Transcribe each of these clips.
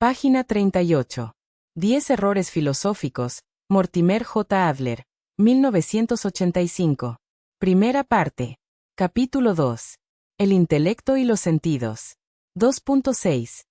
Página 38. 10 errores filosóficos, Mortimer J. Adler, 1985. Primera parte. Capítulo 2. El intelecto y los sentidos. 2.6.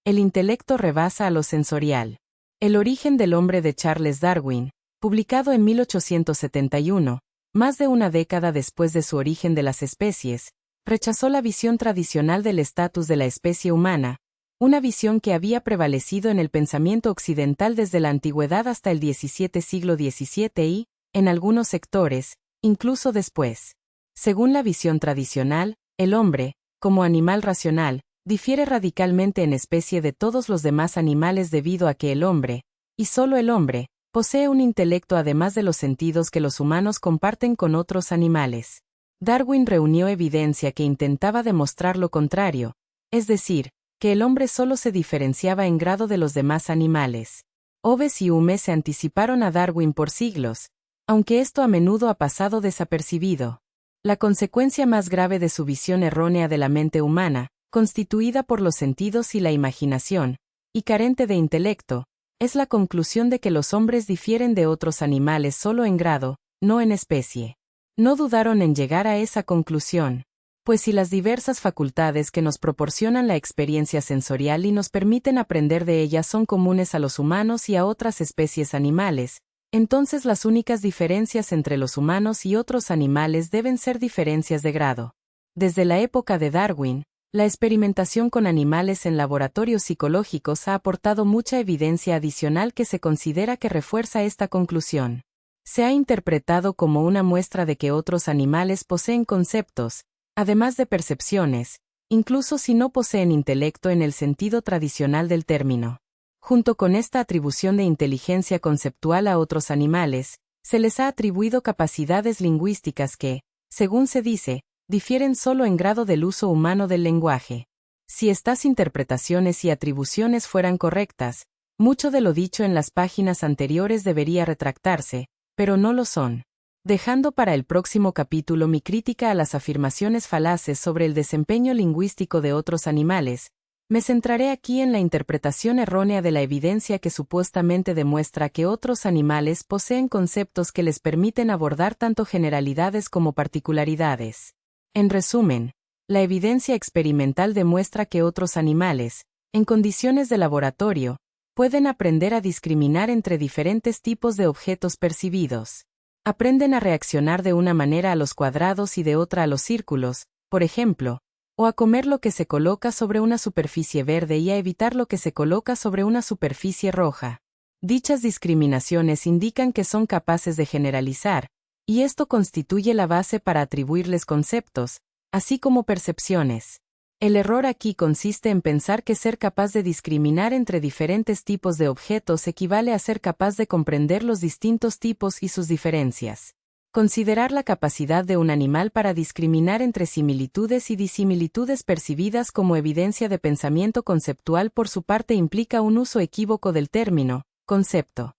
El intelecto rebasa a lo sensorial. El origen del hombre de Charles Darwin, publicado en 1871, más de una década después de su Origen de las especies, rechazó la visión tradicional del estatus de la especie humana, una visión que había prevalecido en el pensamiento occidental desde la antigüedad hasta el siglo XVII y, en algunos sectores, incluso después. Según la visión tradicional, el hombre, como animal racional, difiere radicalmente en especie de todos los demás animales debido a que el hombre, y solo el hombre, posee un intelecto además de los sentidos que los humanos comparten con otros animales. Darwin reunió evidencia que intentaba demostrar lo contrario, es decir, que el hombre solo se diferenciaba en grado de los demás animales. Hobbes y Hume se anticiparon a Darwin por siglos, aunque esto a menudo ha pasado desapercibido. La consecuencia más grave de su visión errónea de la mente humana, constituida por los sentidos y la imaginación, y carente de intelecto, es la conclusión de que los hombres difieren de otros animales solo en grado, no en especie. No dudaron en llegar a esa conclusión, pues si las diversas facultades que nos proporcionan la experiencia sensorial y nos permiten aprender de ellas son comunes a los humanos y a otras especies animales, entonces las únicas diferencias entre los humanos y otros animales deben ser diferencias de grado. Desde la época de Darwin, la experimentación con animales en laboratorios psicológicos ha aportado mucha evidencia adicional que se considera que refuerza esta conclusión. Se ha interpretado como una muestra de que otros animales poseen conceptos, además de percepciones, incluso si no poseen intelecto en el sentido tradicional del término. Junto con esta atribución de inteligencia conceptual a otros animales, se les ha atribuido capacidades lingüísticas que, según se dice, difieren solo en grado del uso humano del lenguaje. Si estas interpretaciones y atribuciones fueran correctas, mucho de lo dicho en las páginas anteriores debería retractarse, pero no lo son. Dejando para el próximo capítulo mi crítica a las afirmaciones falaces sobre el desempeño lingüístico de otros animales, me centraré aquí en la interpretación errónea de la evidencia que supuestamente demuestra que otros animales poseen conceptos que les permiten abordar tanto generalidades como particularidades. En resumen, la evidencia experimental demuestra que otros animales, en condiciones de laboratorio, pueden aprender a discriminar entre diferentes tipos de objetos percibidos. Aprenden a reaccionar de una manera a los cuadrados y de otra a los círculos, por ejemplo, o a comer lo que se coloca sobre una superficie verde y a evitar lo que se coloca sobre una superficie roja. Dichas discriminaciones indican que son capaces de generalizar, y esto constituye la base para atribuirles conceptos, así como percepciones. El error aquí consiste en pensar que ser capaz de discriminar entre diferentes tipos de objetos equivale a ser capaz de comprender los distintos tipos y sus diferencias. Considerar la capacidad de un animal para discriminar entre similitudes y disimilitudes percibidas como evidencia de pensamiento conceptual por su parte implica un uso equívoco del término, concepto.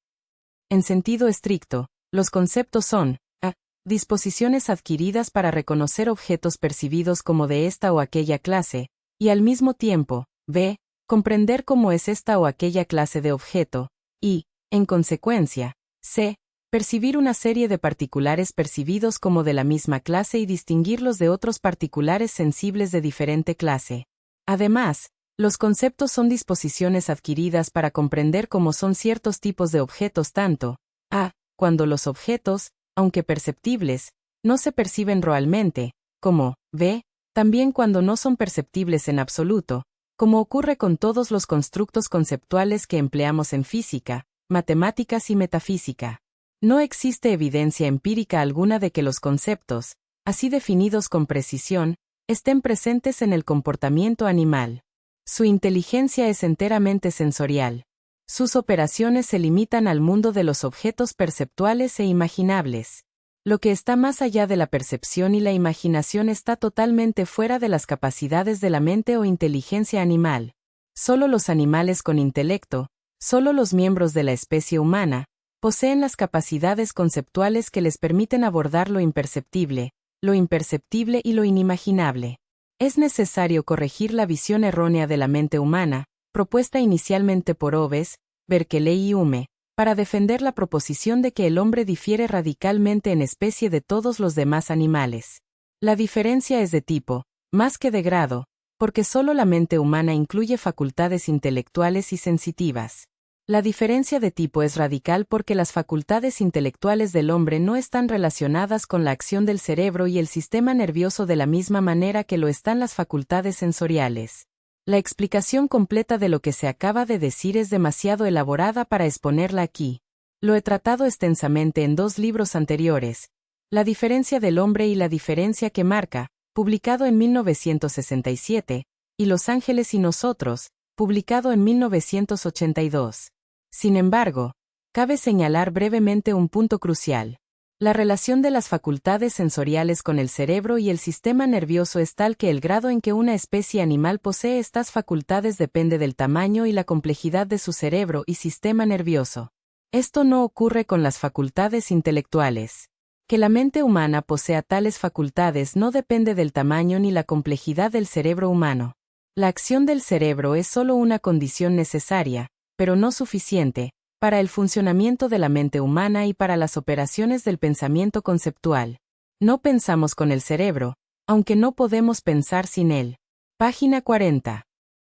En sentido estricto, los conceptos son, a. disposiciones adquiridas para reconocer objetos percibidos como de esta o aquella clase, y al mismo tiempo, b. comprender cómo es esta o aquella clase de objeto, y, en consecuencia, c. percibir una serie de particulares percibidos como de la misma clase y distinguirlos de otros particulares sensibles de diferente clase. Además, los conceptos son disposiciones adquiridas para comprender cómo son ciertos tipos de objetos tanto, a. cuando los objetos, aunque perceptibles, no se perciben realmente, como, b. también cuando no son perceptibles en absoluto, como ocurre con todos los constructos conceptuales que empleamos en física, matemáticas y metafísica. No existe evidencia empírica alguna de que los conceptos, así definidos con precisión, estén presentes en el comportamiento animal. Su inteligencia es enteramente sensorial. Sus operaciones se limitan al mundo de los objetos perceptuales e imaginables. Lo que está más allá de la percepción y la imaginación está totalmente fuera de las capacidades de la mente o inteligencia animal. Solo los animales con intelecto, solo los miembros de la especie humana, poseen las capacidades conceptuales que les permiten abordar lo imperceptible y lo inimaginable. Es necesario corregir la visión errónea de la mente humana, propuesta inicialmente por Hobbes, Berkeley y Hume, para defender la proposición de que el hombre difiere radicalmente en especie de todos los demás animales. La diferencia es de tipo, más que de grado, porque solo la mente humana incluye facultades intelectuales y sensitivas. La diferencia de tipo es radical porque las facultades intelectuales del hombre no están relacionadas con la acción del cerebro y el sistema nervioso de la misma manera que lo están las facultades sensoriales. La explicación completa de lo que se acaba de decir es demasiado elaborada para exponerla aquí. Lo he tratado extensamente en 2 libros anteriores, La diferencia del hombre y la diferencia que marca, publicado en 1967, y Los ángeles y nosotros, publicado en 1982. Sin embargo, cabe señalar brevemente un punto crucial. La relación de las facultades sensoriales con el cerebro y el sistema nervioso es tal que el grado en que una especie animal posee estas facultades depende del tamaño y la complejidad de su cerebro y sistema nervioso. Esto no ocurre con las facultades intelectuales. Que la mente humana posea tales facultades no depende del tamaño ni la complejidad del cerebro humano. La acción del cerebro es solo una condición necesaria, pero no suficiente, para el funcionamiento de la mente humana y para las operaciones del pensamiento conceptual. No pensamos con el cerebro, aunque no podemos pensar sin él. Página 40.